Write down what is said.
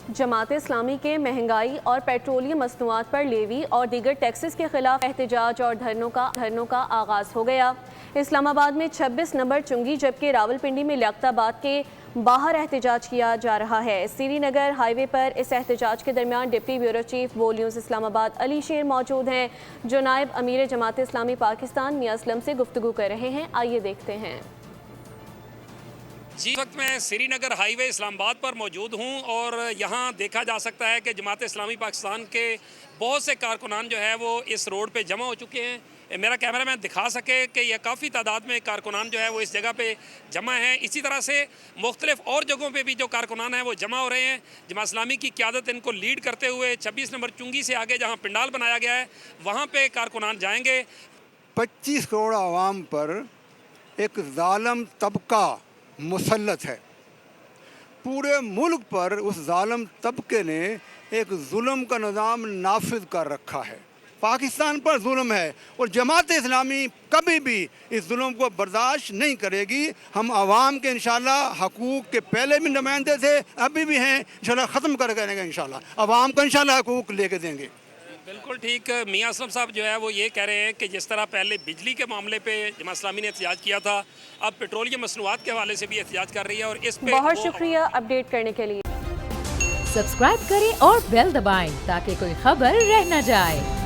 जमात इस्लामी के महंगाई और पेट्रोलियम मसनूआत पर लेवी और दीगर टैक्सेस के खिलाफ एहतजाज और धरनों का आगाज़ हो गया। इस्लामाबाद में 26 नंबर चुंगी जबकि रावलपिंडी में लियाकताबाद के बाहर एहतजाज किया जा रहा है। श्रीनगर हाईवे पर इस एहतजाज के दरमियान डिप्टी ब्यूरो चीफ वो न्यूज़ इस्लामाबाद अली शेर मौजूद हैं, जो नायब अमीर जमात इस्लामी पाकिस्तान मियां असलम से गुफ्तगू कर रहे हैं। आइए देखते हैं। जी, इस वक्त मैं श्रीनगर हाईवे इस्लामाबाद पर मौजूद हूँ और यहाँ देखा जा सकता है कि जमात इस्लामी पाकिस्तान के बहुत से कारकुनान जो है वो इस रोड पे जमा हो चुके हैं। मेरा कैमरामैन दिखा सके कि यह काफ़ी तादाद में कारकुनान जो है वो इस जगह पे जमा हैं। इसी तरह से मुख्तलिफ और जगहों पे भी जो कारकुनान हैं वो जमा हो रहे हैं। जमात इस्लामी की क़यादत इनको लीड करते हुए 26 नंबर चुंगी से आगे जहाँ पंडाल बनाया गया है वहाँ पे कारकुनान जाएंगे। 25 करोड़ आवाम पर एक जालिम तबका मुसल्लत है। पूरे मुल्क पर उस जालिम तबके ने एक जुल्म का निज़ाम नाफिज कर रखा है। पाकिस्तान पर जुल्म है और जमात इस्लामी कभी भी इस जुल्म को बर्दाश्त नहीं करेगी। हम आवाम के इंशाल्लाह हकूक़ के पहले भी नुमाइंदे थे, अभी भी हैं, इंशाल्लाह ख़त्म कर करेंगे। इंशाल्लाह आवाम को इंशाल्लाह हकूक़ लेके देंगे। बिल्कुल ठीक। मियां असलम साहब जो है वो ये कह रहे हैं कि जिस तरह पहले बिजली के मामले पे जमात इस्लामी ने एहतजाज किया था, अब पेट्रोलियम मसनूआत के हवाले से भी एहतजाज कर रही है और इस पे बहुत शुक्रिया अपडेट करने के लिए। सब्सक्राइब करें और बेल दबाएं ताकि कोई खबर रह न जाए।